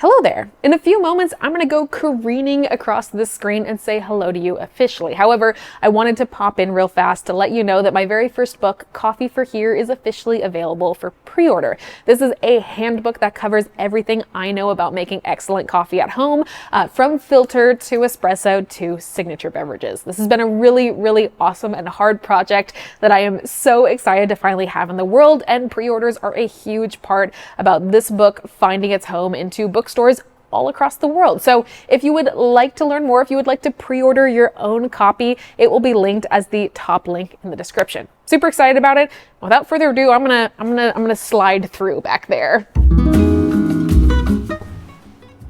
Hello there! In a few moments, I'm going to go careening across this screen and say hello to you officially. However, I wanted to pop in real fast to let you know that my very first book, Coffee for Here, is officially available for pre-order. This is a handbook that covers everything I know about making excellent coffee at home, from filter to espresso to signature beverages. This has been a really awesome and hard project that I am so excited to finally have in the world, and pre-orders are a huge part about this book finding its home into bookstores all across the world. So if you would like to learn more, if you would like to pre-order your own copy, it will be linked as the top link in the description. Super excited about it. Without further ado, I'm gonna slide through back there.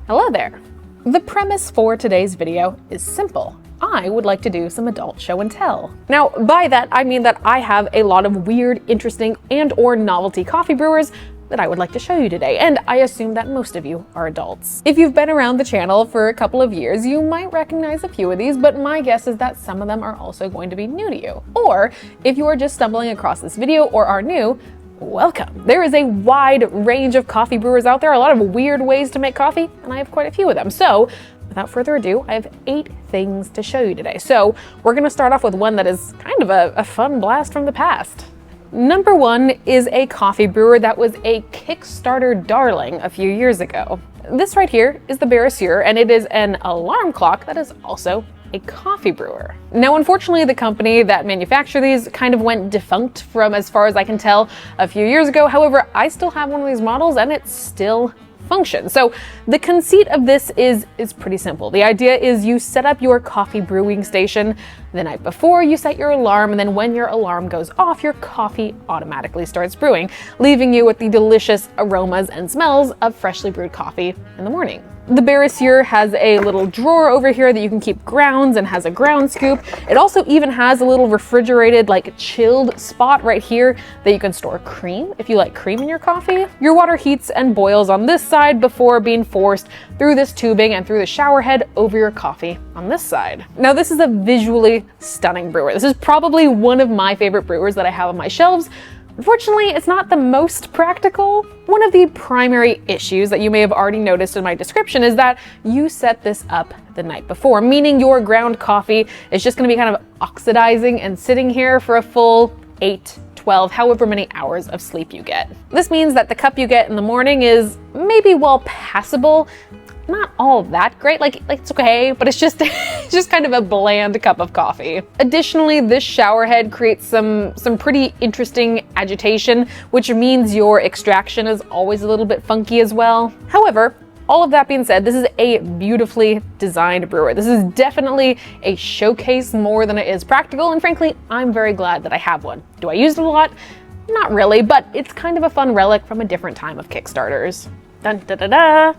Hello there. The premise for today's video is simple. I would like to do some adult show and tell. Now, by that, I mean that I have a lot of weird, interesting, and/or novelty coffee brewers that I would like to show you today, and I assume that most of you are adults. If you've been around the channel for a couple of years, you might recognize a few of these, but my guess is that some of them are also going to be new to you. Or if you are just stumbling across this video or are new, welcome. There is a wide range of coffee brewers out there, a lot of weird ways to make coffee, and I have quite a few of them. So without further ado, I have 8 things to show you today. So we're gonna start off with one that is kind of a fun blast from the past. Number 1 is a coffee brewer that was a Kickstarter darling a few years ago. This right here is the Bariseur, and it is an alarm clock that is also a coffee brewer. Now, unfortunately, the company that manufactured these kind of went defunct from as far as I can tell a few years ago. However, I still have one of these models and it still functions. So the conceit of this is pretty simple. The idea is you set up your coffee brewing station the night before, you set your alarm, and then when your alarm goes off, your coffee automatically starts brewing, leaving you with the delicious aromas and smells of freshly brewed coffee in the morning. The Bariseur has a little drawer over here that you can keep grounds and has a ground scoop. It also even has a little refrigerated, like chilled spot right here that you can store cream if you like cream in your coffee. Your water heats and boils on this side before being forced through this tubing and through the shower head over your coffee on this side. Now, this is a visually stunning brewer. This is probably one of my favorite brewers that I have on my shelves. Unfortunately, it's not the most practical. One of the primary issues that you may have already noticed in my description is that you set this up the night before, meaning your ground coffee is just gonna be kind of oxidizing and sitting here for a full 8, 12, however many hours of sleep you get. This means that the cup you get in the morning is maybe well passable, not all that great, like it's okay, but it's just just kind of a bland cup of coffee. Additionally, this shower head creates some pretty interesting agitation, which means your extraction is always a little bit funky as well. However, all of that being said, this is a beautifully designed brewer. This is definitely a showcase more than it is practical, and frankly, I'm very glad that I have one. Do I use it a lot? Not really, but it's kind of a fun relic from a different time of Kickstarters. Dun da da da!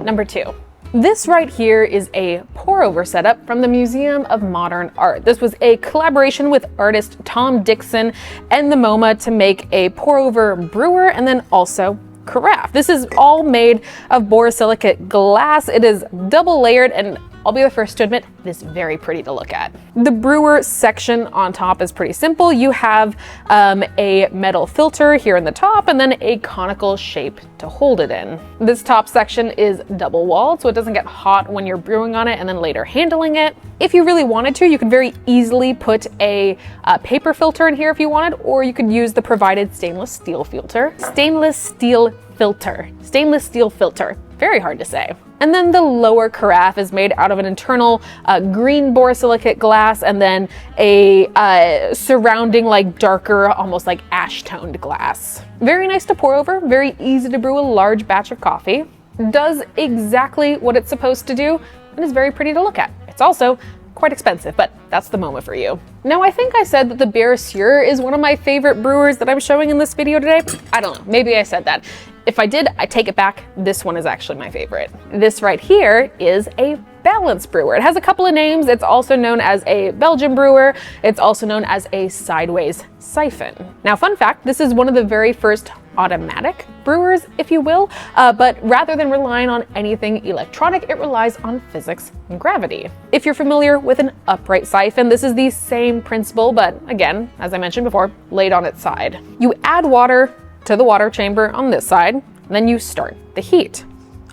Number 2. This right here is a pour-over setup from the Museum of Modern Art. This was a collaboration with artist Tom Dixon and the MoMA to make a pour-over brewer and then also carafe. This is all made of borosilicate glass. It is double layered, and I'll be the first to admit, it is very pretty to look at. The brewer section on top is pretty simple. You have a metal filter here in the top and then a conical shape to hold it in. This top section is double walled, so it doesn't get hot when you're brewing on it and then later handling it. If you really wanted to, you could very easily put a paper filter in here if you wanted, or you could use the provided stainless steel filter. Stainless steel filter. Very hard to say. And then the lower carafe is made out of an internal green borosilicate glass and then a surrounding like darker, almost like ash-toned glass. Very nice to pour over, very easy to brew a large batch of coffee. Does exactly what it's supposed to do and is very pretty to look at. It's also quite expensive, but that's the MoMA for you. Now, I think I said that the Bariseur is one of my favorite brewers that I'm showing in this video today. I don't know, maybe I said that. If I did, I take it back. This one is actually my favorite. This right here is a balance brewer. It has a couple of names. It's also known as a Belgian brewer. It's also known as a sideways siphon. Now, fun fact, this is one of the very first automatic brewers, if you will, but rather than relying on anything electronic, it relies on physics and gravity. If you're familiar with an upright siphon, this is the same principle, but again, as I mentioned before, laid on its side. You add water to the water chamber on this side, and then you start the heat.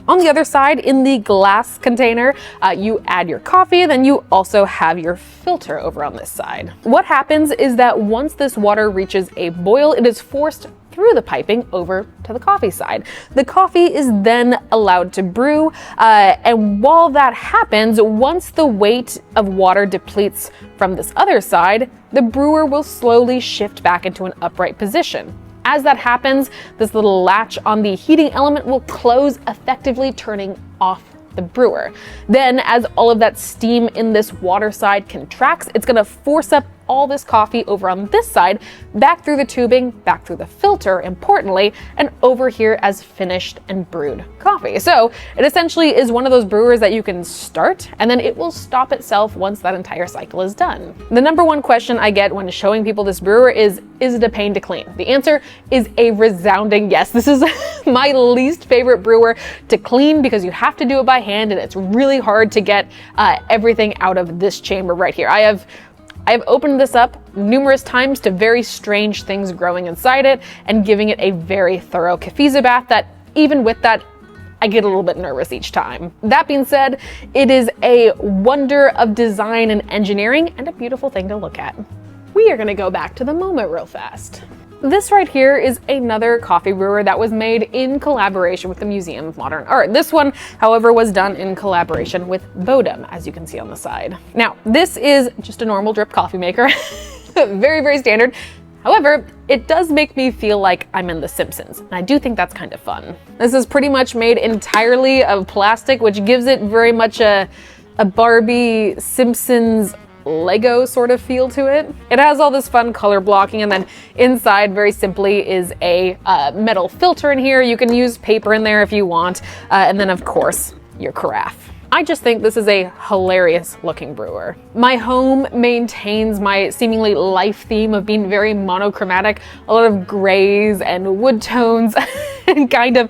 On the other side, in the glass container, you add your coffee, then you also have your filter over on this side. What happens is that once this water reaches a boil, it is forced through the piping over to the coffee side. The coffee is then allowed to brew, and while that happens, once the weight of water depletes from this other side, the brewer will slowly shift back into an upright position. As that happens, this little latch on the heating element will close, effectively turning off the brewer. Then, as all of that steam in this water side contracts, it's gonna force up all this coffee over on this side, back through the tubing, back through the filter, importantly, and over here as finished and brewed coffee. So it essentially is one of those brewers that you can start, and then it will stop itself once that entire cycle is done. The number one question I get when showing people this brewer is it a pain to clean? The answer is a resounding yes. This is my least favorite brewer to clean because you have to do it by hand, and it's really hard to get everything out of this chamber right here. I have opened this up numerous times to very strange things growing inside it and giving it a very thorough Kafiza bath that even with that, I get a little bit nervous each time. That being said, it is a wonder of design and engineering and a beautiful thing to look at. We are gonna go back to the MOMA real fast. This right here is another coffee brewer that was made in collaboration with the Museum of Modern Art. This one, however, was done in collaboration with Bodum, as you can see on the side. Now, this is just a normal drip coffee maker. Very, very standard. However, it does make me feel like I'm in The Simpsons, and I do think that's kind of fun. This is pretty much made entirely of plastic, which gives it very much a Barbie Simpsons Lego sort of feel to it. It has all this fun color blocking, and then inside, very simply, is a metal filter in here. You can use paper in there if you want, and then of course, your carafe. I just think this is a hilarious looking brewer. My home maintains my seemingly life theme of being very monochromatic, a lot of grays and wood tones and kind of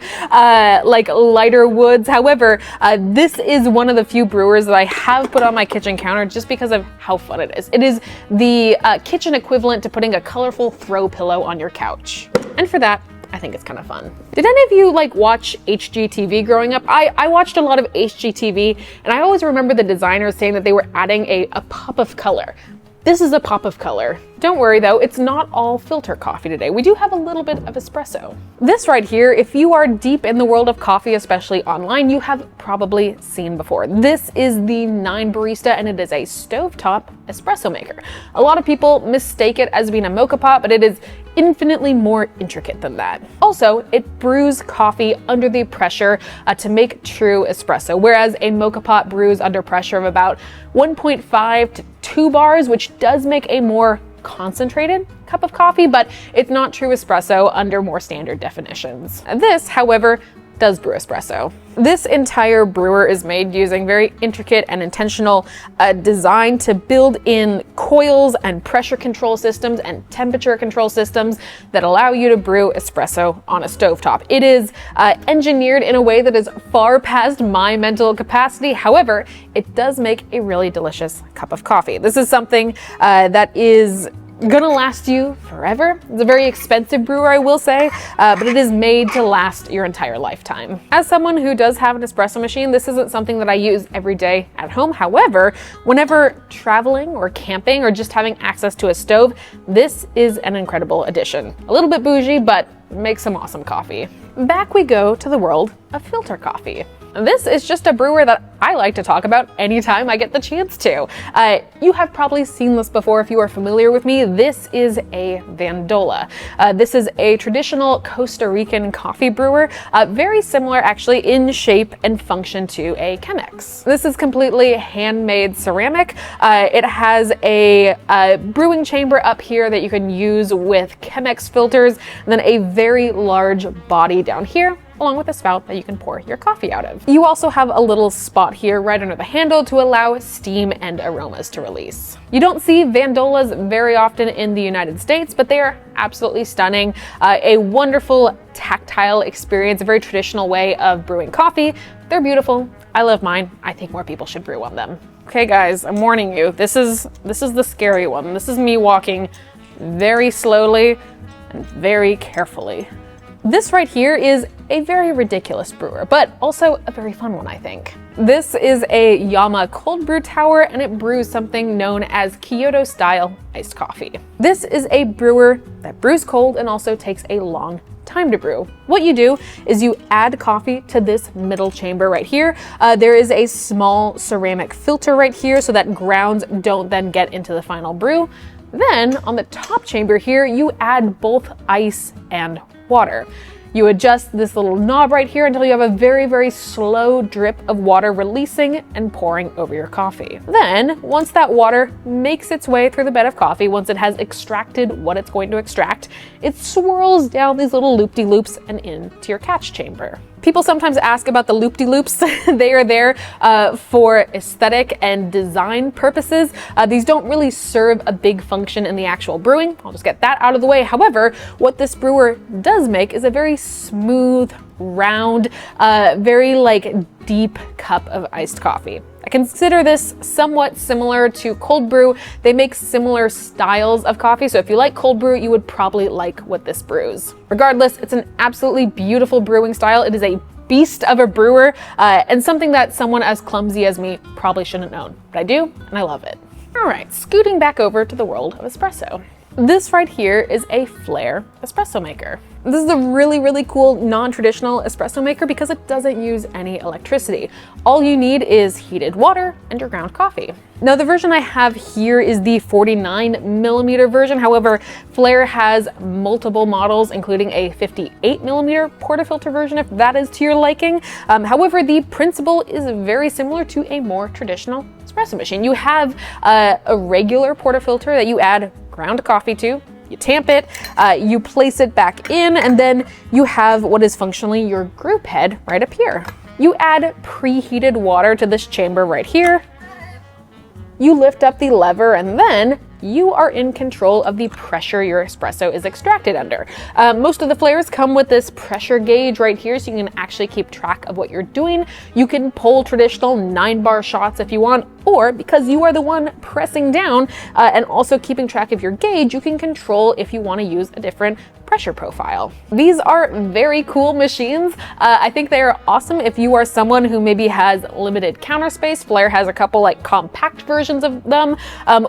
like lighter woods. However, this is one of the few brewers that I have put on my kitchen counter just because of how fun it is. It is the kitchen equivalent to putting a colorful throw pillow on your couch. And for that, I think it's kind of fun. Did any of you watch HGTV growing up? I watched a lot of HGTV, and I always remember the designers saying that they were adding a pop of color. This is a pop of color. Don't worry though, it's not all filter coffee today. We do have a little bit of espresso. This right here, if you are deep in the world of coffee, especially online, you have probably seen before. This is the 9 Barista, and it is a stovetop espresso maker. A lot of people mistake it as being a mocha pot, but it is infinitely more intricate than that. Also, it brews coffee under the pressure to make true espresso, whereas a mocha pot brews under pressure of about 1.5 to 2 bars, which does make a more concentrated cup of coffee, but it's not true espresso under more standard definitions. This, however, does brew espresso. This entire brewer is made using very intricate and intentional design to build in coils and pressure control systems and temperature control systems that allow you to brew espresso on a stovetop. It is engineered in a way that is far past my mental capacity. However, it does make a really delicious cup of coffee. This is something that is gonna last you forever. It's a very expensive brewer, I will say, but it is made to last your entire lifetime. As someone who does have an espresso machine, this isn't something that I use every day at home. However, whenever traveling or camping or just having access to a stove, this is an incredible addition. A little bit bougie, but makes some awesome coffee. Back we go to the world of filter coffee. This is just a brewer that I like to talk about anytime I get the chance to. You have probably seen this before if you are familiar with me. This is a Vandola. This is a traditional Costa Rican coffee brewer, very similar actually in shape and function to a Chemex. This is completely handmade ceramic. It has a brewing chamber up here that you can use with Chemex filters, and then a very large body down here, along with a spout that you can pour your coffee out of. You also have a little spot here right under the handle to allow steam and aromas to release. You don't see Vandolas very often in the United States, but they are absolutely stunning. A wonderful tactile experience, a very traditional way of brewing coffee. They're beautiful. I love mine. I think more people should brew on them. Okay guys, I'm warning you, this is the scary one. This is me walking very slowly and very carefully. This right here is a very ridiculous brewer, but also a very fun one, I think. This is a MOMA cold brew tower, and it brews something known as Kyoto-style iced coffee. This is a brewer that brews cold and also takes a long time to brew. What you do is you add coffee to this middle chamber right here. There is a small ceramic filter right here so that grounds don't then get into the final brew. Then on the top chamber here, you add both ice and water. You adjust this little knob right here until you have a very, very slow drip of water releasing and pouring over your coffee. Then, once that water makes its way through the bed of coffee, once it has extracted what it's going to extract, it swirls down these little loop-de-loops and into your catch chamber. People sometimes ask about the loop-de-loops. They are there for aesthetic and design purposes. These don't really serve a big function in the actual brewing. I'll just get that out of the way. However, what this brewer does make is a very smooth, round, very deep cup of iced coffee. I consider this somewhat similar to cold brew. They make similar styles of coffee, so if you like cold brew, you would probably like what this brews. Regardless, it's an absolutely beautiful brewing style. It is a beast of a brewer, and something that someone as clumsy as me probably shouldn't own, but I do, and I love it. All right, scooting back over to the world of espresso. This right here is a Flair espresso maker. This is a really, really cool non-traditional espresso maker because it doesn't use any electricity. All you need is heated water and your ground coffee. Now the version I have here is the 49mm version. However, Flair has multiple models, including a 58mm portafilter version if that is to your liking. However, the principle is very similar to a more traditional espresso machine. You have a regular portafilter that you add ground coffee to. You tamp it, you place it back in, and then you have what is functionally your group head right up here. You add preheated water to this chamber right here. You lift up the lever, and then you are in control of the pressure your espresso is extracted under. Most of the Flairs come with this pressure gauge right here, so you can actually keep track of what you're doing. You can pull traditional 9-bar shots if you want, or because you are the one pressing down and also keeping track of your gauge, you can control if you want to use a different pressure profile. These are very cool machines. I think they are awesome if you are someone who maybe has limited counter space. Flair has a couple compact versions of them,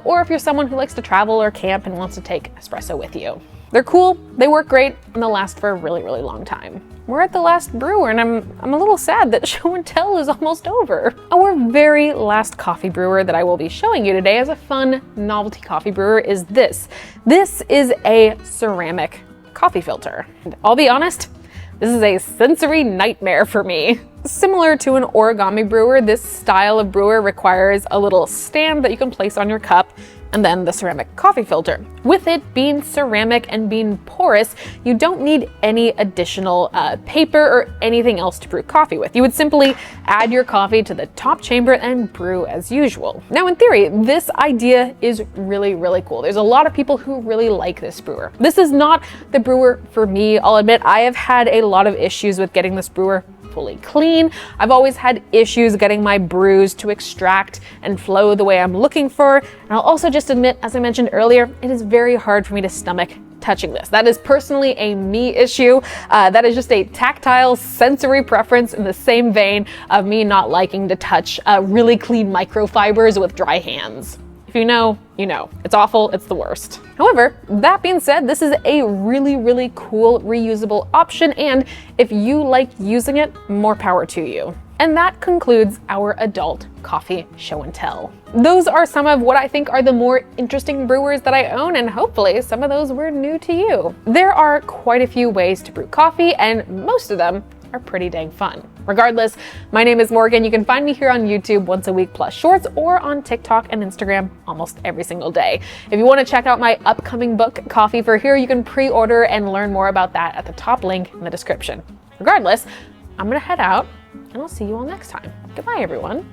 or if you're someone who likes to travel or camp and wants to take espresso with you. They're cool, they work great, and they'll last for a really, really long time. We're at the last brewer, and I'm a little sad that show and tell is almost over. Our very last coffee brewer that I will be showing you today as a fun novelty coffee brewer is this. This is a ceramic coffee filter. And I'll be honest, this is a sensory nightmare for me. Similar to an origami brewer, this style of brewer requires a little stand that you can place on your cup and then the ceramic coffee filter. With it being ceramic and being porous, you don't need any additional paper or anything else to brew coffee with. You would simply add your coffee to the top chamber and brew as usual. Now in theory, this idea is really, really cool. There's a lot of people who really like this brewer. This is not the brewer for me. I'll admit I have had a lot of issues with getting this brewer fully clean. I've always had issues getting my brews to extract and flow the way I'm looking for. And I'll also just admit, as I mentioned earlier, it is very hard for me to stomach touching this. That is personally a me issue. That is just a tactile sensory preference in the same vein of me not liking to touch really clean microfibers with dry hands. If you know, you know. It's awful, it's the worst. However, that being said, this is a really, really cool reusable option, and if you like using it, more power to you. And that concludes our adult coffee show and tell. Those are some of what I think are the more interesting brewers that I own, and hopefully some of those were new to you. There are quite a few ways to brew coffee, and most of them are pretty dang fun. Regardless, my name is Morgan. You can find me here on YouTube once a week plus shorts, or on TikTok and Instagram almost every single day. If you want to check out my upcoming book, Coffee for Here, you can pre-order and learn more about that at the top link in the description. Regardless, I'm gonna head out, and I'll see you all next time. Goodbye, everyone.